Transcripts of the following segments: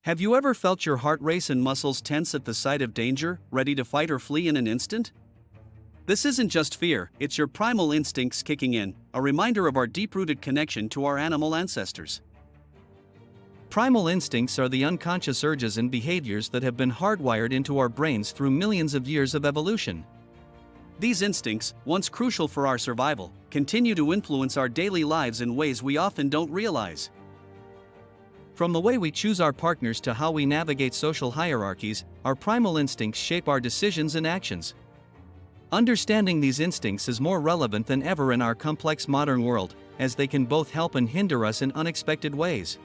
Have you ever felt your heart race and muscles tense at the sight of danger, ready to fight or flee in an instant? This isn't just fear, it's your primal instincts kicking in, a reminder of our deep-rooted connection to our animal ancestors. Primal instincts are the unconscious urges and behaviors that have been hardwired into our brains through millions of years of evolution. These instincts, once crucial for our survival, continue to influence our daily lives in ways we often don't realize. From the way we choose our partners to how we navigate social hierarchies, our primal instincts shape our decisions and actions. Understanding these instincts is more relevant than ever in our complex modern world, as they can both help and hinder us in unexpected ways.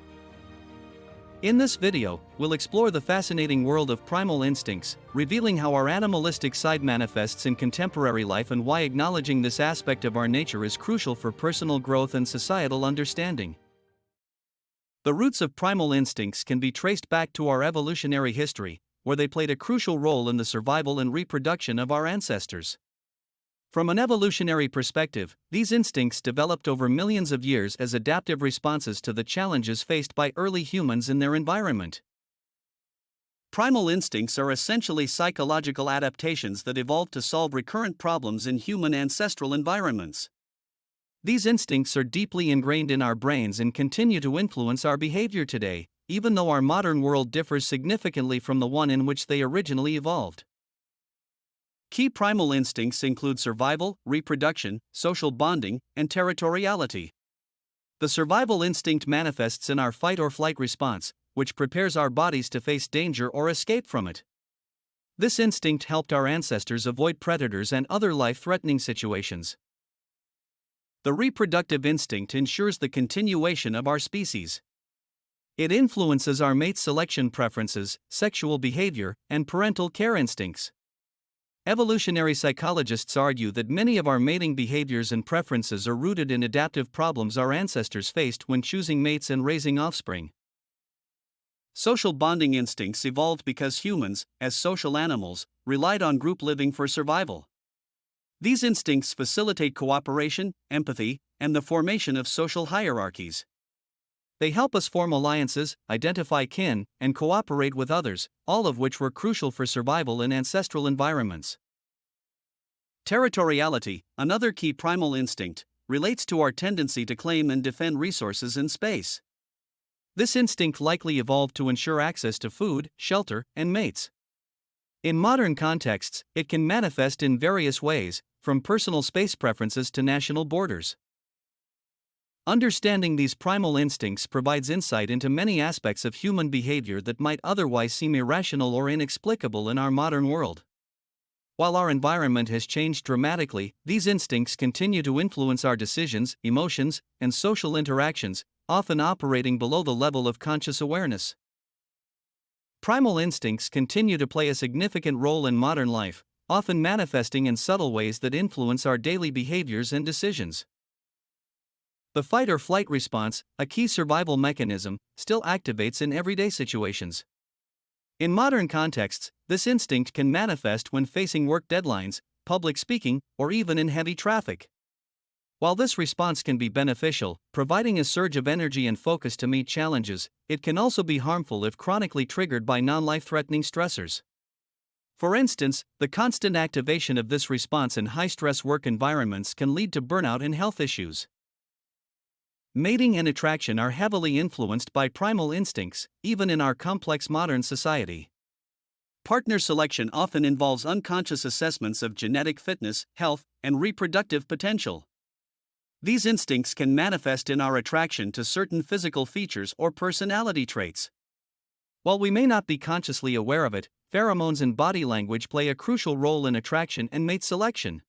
In this video, we'll explore the fascinating world of primal instincts, revealing how our animalistic side manifests in contemporary life and why acknowledging this aspect of our nature is crucial for personal growth and societal understanding. The roots of primal instincts can be traced back to our evolutionary history, where they played a crucial role in the survival and reproduction of our ancestors. From an evolutionary perspective, these instincts developed over millions of years as adaptive responses to the challenges faced by early humans in their environment. Primal instincts are essentially psychological adaptations that evolved to solve recurrent problems in human ancestral environments. These instincts are deeply ingrained in our brains and continue to influence our behavior today, even though our modern world differs significantly from the one in which they originally evolved. Key primal instincts include survival, reproduction, social bonding, and territoriality. The survival instinct manifests in our fight or flight response, which prepares our bodies to face danger or escape from it. This instinct helped our ancestors avoid predators and other life-threatening situations. The reproductive instinct ensures the continuation of our species. It influences our mate selection preferences, sexual behavior, and parental care instincts. Evolutionary psychologists argue that many of our mating behaviors and preferences are rooted in adaptive problems our ancestors faced when choosing mates and raising offspring. Social bonding instincts evolved because humans, as social animals, relied on group living for survival. These instincts facilitate cooperation, empathy, and the formation of social hierarchies. They help us form alliances, identify kin, and cooperate with others, all of which were crucial for survival in ancestral environments. Territoriality, another key primal instinct, relates to our tendency to claim and defend resources in space. This instinct likely evolved to ensure access to food, shelter, and mates. In modern contexts, it can manifest in various ways, from personal space preferences to national borders. Understanding these primal instincts provides insight into many aspects of human behavior that might otherwise seem irrational or inexplicable in our modern world. While our environment has changed dramatically, these instincts continue to influence our decisions, emotions, and social interactions, often operating below the level of conscious awareness. Primal instincts continue to play a significant role in modern life, often manifesting in subtle ways that influence our daily behaviors and decisions. The fight or flight response, a key survival mechanism, still activates in everyday situations. In modern contexts, this instinct can manifest when facing work deadlines, public speaking, or even in heavy traffic. While this response can be beneficial, providing a surge of energy and focus to meet challenges, it can also be harmful if chronically triggered by non-life-threatening stressors. For instance, the constant activation of this response in high-stress work environments can lead to burnout and health issues. Mating and attraction are heavily influenced by primal instincts, even in our complex modern society. Partner selection often involves unconscious assessments of genetic fitness, health, and reproductive potential. These instincts can manifest in our attraction to certain physical features or personality traits. While we may not be consciously aware of it, pheromones and body language play a crucial role in attraction and mate selection.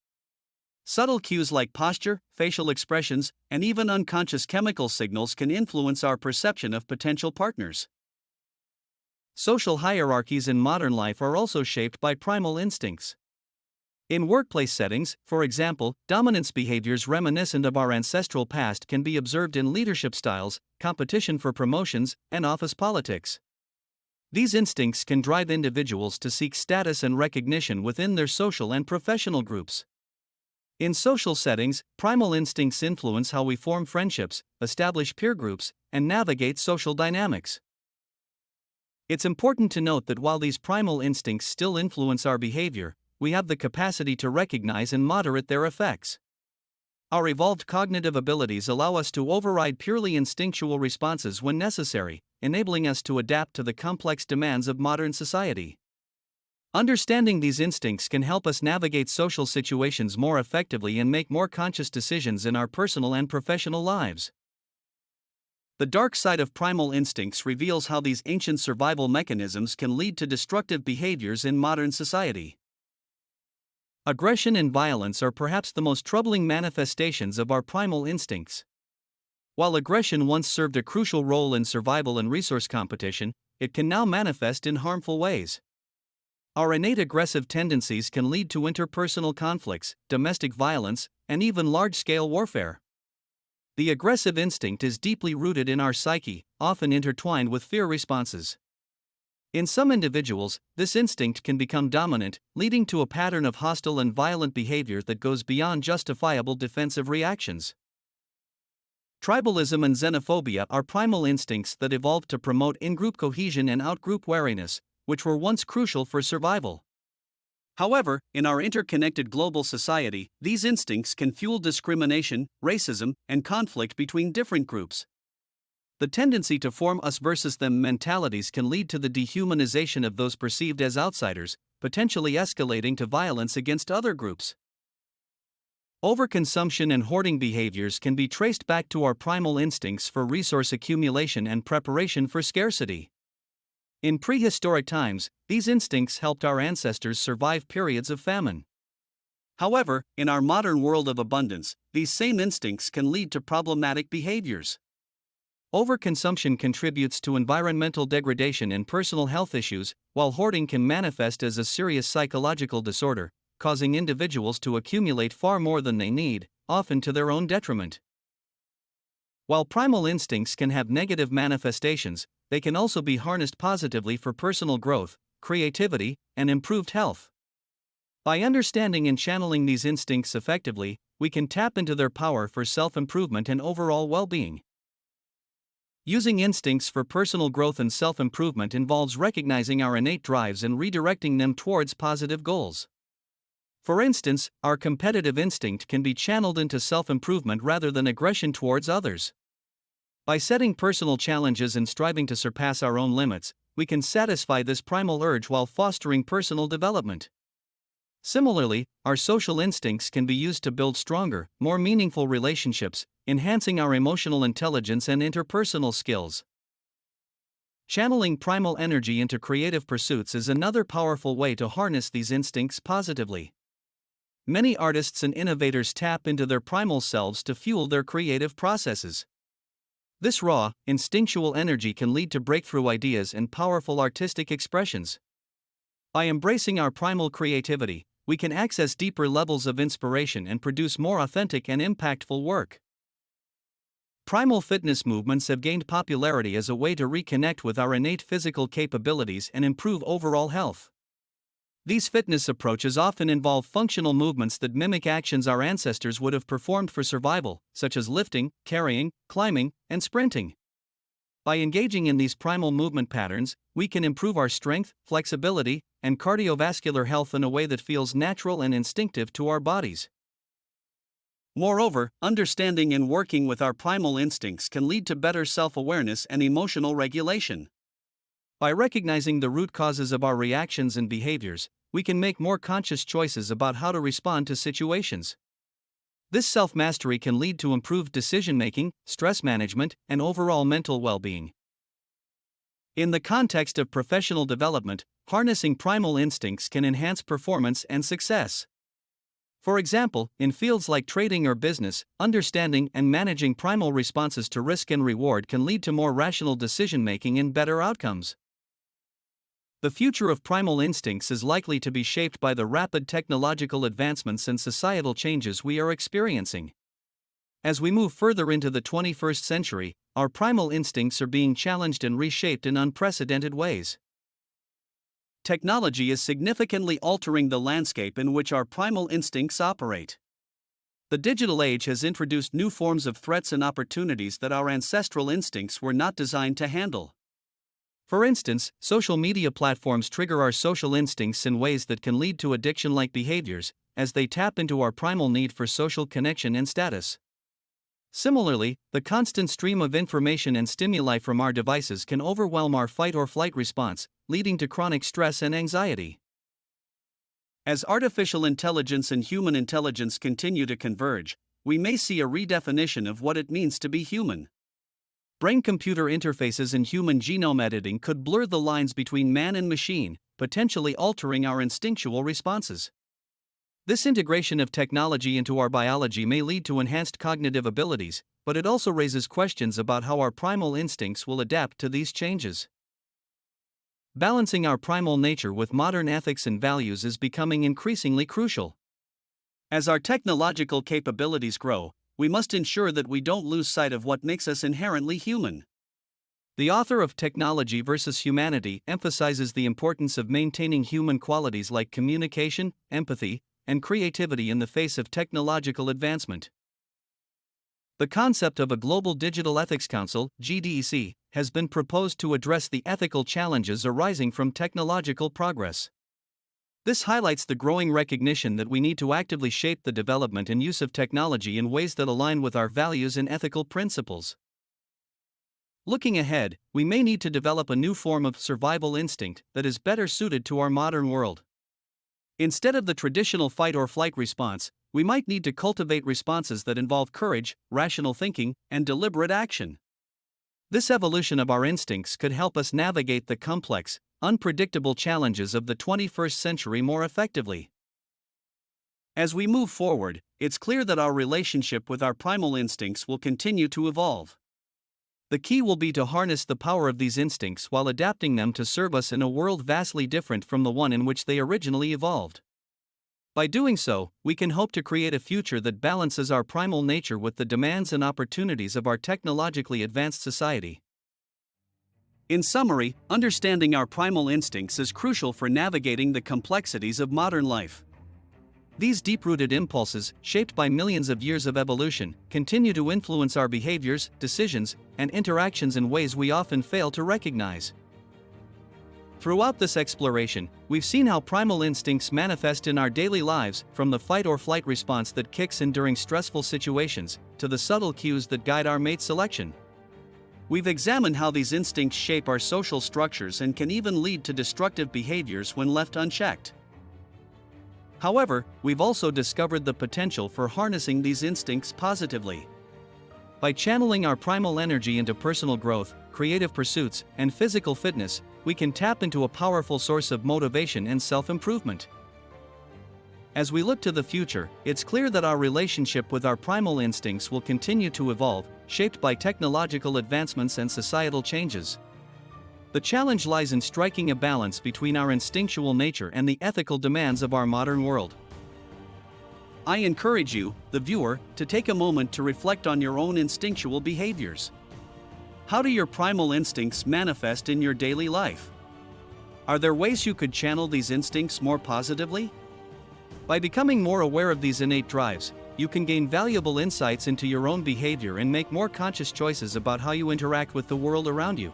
Subtle cues like posture, facial expressions, and even unconscious chemical signals can influence our perception of potential partners. Social hierarchies in modern life are also shaped by primal instincts. In workplace settings, for example, dominance behaviors reminiscent of our ancestral past can be observed in leadership styles, competition for promotions, and office politics. These instincts can drive individuals to seek status and recognition within their social and professional groups. In social settings, primal instincts influence how we form friendships, establish peer groups, and navigate social dynamics. It's important to note that while these primal instincts still influence our behavior, we have the capacity to recognize and moderate their effects. Our evolved cognitive abilities allow us to override purely instinctual responses when necessary, enabling us to adapt to the complex demands of modern society. Understanding these instincts can help us navigate social situations more effectively and make more conscious decisions in our personal and professional lives. The dark side of primal instincts reveals how these ancient survival mechanisms can lead to destructive behaviors in modern society. Aggression and violence are perhaps the most troubling manifestations of our primal instincts. While aggression once served a crucial role in survival and resource competition, it can now manifest in harmful ways. Our innate aggressive tendencies can lead to interpersonal conflicts, domestic violence, and even large-scale warfare. The aggressive instinct is deeply rooted in our psyche, often intertwined with fear responses. In some individuals, this instinct can become dominant, leading to a pattern of hostile and violent behavior that goes beyond justifiable defensive reactions. Tribalism and xenophobia are primal instincts that evolved to promote in-group cohesion and out-group wariness, which were once crucial for survival. However, in our interconnected global society, these instincts can fuel discrimination, racism, and conflict between different groups. The tendency to form us versus them mentalities can lead to the dehumanization of those perceived as outsiders, potentially escalating to violence against other groups. Overconsumption and hoarding behaviors can be traced back to our primal instincts for resource accumulation and preparation for scarcity. In prehistoric times, these instincts helped our ancestors survive periods of famine. However, in our modern world of abundance, these same instincts can lead to problematic behaviors. Overconsumption contributes to environmental degradation and personal health issues, while hoarding can manifest as a serious psychological disorder, causing individuals to accumulate far more than they need, often to their own detriment. While primal instincts can have negative manifestations, they can also be harnessed positively for personal growth, creativity, and improved health. By understanding and channeling these instincts effectively, we can tap into their power for self-improvement and overall well-being. Using instincts for personal growth and self-improvement involves recognizing our innate drives and redirecting them towards positive goals. For instance, our competitive instinct can be channeled into self-improvement rather than aggression towards others. By setting personal challenges and striving to surpass our own limits, we can satisfy this primal urge while fostering personal development. Similarly, our social instincts can be used to build stronger, more meaningful relationships, enhancing our emotional intelligence and interpersonal skills. Channeling primal energy into creative pursuits is another powerful way to harness these instincts positively. Many artists and innovators tap into their primal selves to fuel their creative processes. This raw, instinctual energy can lead to breakthrough ideas and powerful artistic expressions. By embracing our primal creativity, we can access deeper levels of inspiration and produce more authentic and impactful work. Primal fitness movements have gained popularity as a way to reconnect with our innate physical capabilities and improve overall health. These fitness approaches often involve functional movements that mimic actions our ancestors would have performed for survival, such as lifting, carrying, climbing, and sprinting. By engaging in these primal movement patterns, we can improve our strength, flexibility, and cardiovascular health in a way that feels natural and instinctive to our bodies. Moreover, understanding and working with our primal instincts can lead to better self-awareness and emotional regulation. By recognizing the root causes of our reactions and behaviors, we can make more conscious choices about how to respond to situations. This self-mastery can lead to improved decision-making, stress management, and overall mental well-being. In the context of professional development, harnessing primal instincts can enhance performance and success. For example, in fields like trading or business, understanding and managing primal responses to risk and reward can lead to more rational decision-making and better outcomes. The future of primal instincts is likely to be shaped by the rapid technological advancements and societal changes we are experiencing. As we move further into the 21st century, our primal instincts are being challenged and reshaped in unprecedented ways. Technology is significantly altering the landscape in which our primal instincts operate. The digital age has introduced new forms of threats and opportunities that our ancestral instincts were not designed to handle. For instance, social media platforms trigger our social instincts in ways that can lead to addiction-like behaviors, as they tap into our primal need for social connection and status. Similarly, the constant stream of information and stimuli from our devices can overwhelm our fight-or-flight response, leading to chronic stress and anxiety. As artificial intelligence and human intelligence continue to converge, we may see a redefinition of what it means to be human. Brain-computer interfaces and human genome editing could blur the lines between man and machine, potentially altering our instinctual responses. This integration of technology into our biology may lead to enhanced cognitive abilities, but it also raises questions about how our primal instincts will adapt to these changes. Balancing our primal nature with modern ethics and values is becoming increasingly crucial. As our technological capabilities grow, we must ensure that we don't lose sight of what makes us inherently human. The author of Technology versus Humanity emphasizes the importance of maintaining human qualities like communication, empathy, and creativity in the face of technological advancement. The concept of a Global Digital Ethics Council, GDEC, has been proposed to address the ethical challenges arising from technological progress. This highlights the growing recognition that we need to actively shape the development and use of technology in ways that align with our values and ethical principles. Looking ahead, we may need to develop a new form of survival instinct that is better suited to our modern world. Instead of the traditional fight-or-flight response, we might need to cultivate responses that involve courage, rational thinking, and deliberate action. This evolution of our instincts could help us navigate the complex, unpredictable challenges of the 21st century more effectively. As we move forward, it's clear that our relationship with our primal instincts will continue to evolve. The key will be to harness the power of these instincts while adapting them to serve us in a world vastly different from the one in which they originally evolved. By doing so, we can hope to create a future that balances our primal nature with the demands and opportunities of our technologically advanced society. In summary, understanding our primal instincts is crucial for navigating the complexities of modern life. These deep-rooted impulses, shaped by millions of years of evolution, continue to influence our behaviors, decisions, and interactions in ways we often fail to recognize. Throughout this exploration, we've seen how primal instincts manifest in our daily lives, from the fight-or-flight response that kicks in during stressful situations, to the subtle cues that guide our mate selection. We've examined how these instincts shape our social structures and can even lead to destructive behaviors when left unchecked. However, we've also discovered the potential for harnessing these instincts positively. By channeling our primal energy into personal growth, creative pursuits, and physical fitness, we can tap into a powerful source of motivation and self-improvement. As we look to the future, it's clear that our relationship with our primal instincts will continue to evolve, shaped by technological advancements and societal changes. The challenge lies in striking a balance between our instinctual nature and the ethical demands of our modern world. I encourage you, the viewer, to take a moment to reflect on your own instinctual behaviors. How do your primal instincts manifest in your daily life? Are there ways you could channel these instincts more positively? By becoming more aware of these innate drives, you can gain valuable insights into your own behavior and make more conscious choices about how you interact with the world around you.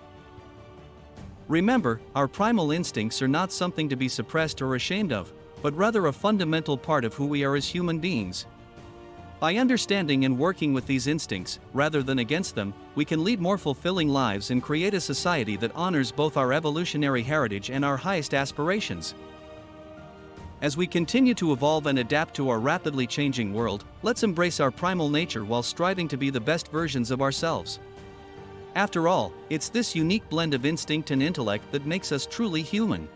Remember, our primal instincts are not something to be suppressed or ashamed of, but rather a fundamental part of who we are as human beings. By understanding and working with these instincts, rather than against them, we can lead more fulfilling lives and create a society that honors both our evolutionary heritage and our highest aspirations. As we continue to evolve and adapt to our rapidly changing world, let's embrace our primal nature while striving to be the best versions of ourselves. After all, it's this unique blend of instinct and intellect that makes us truly human.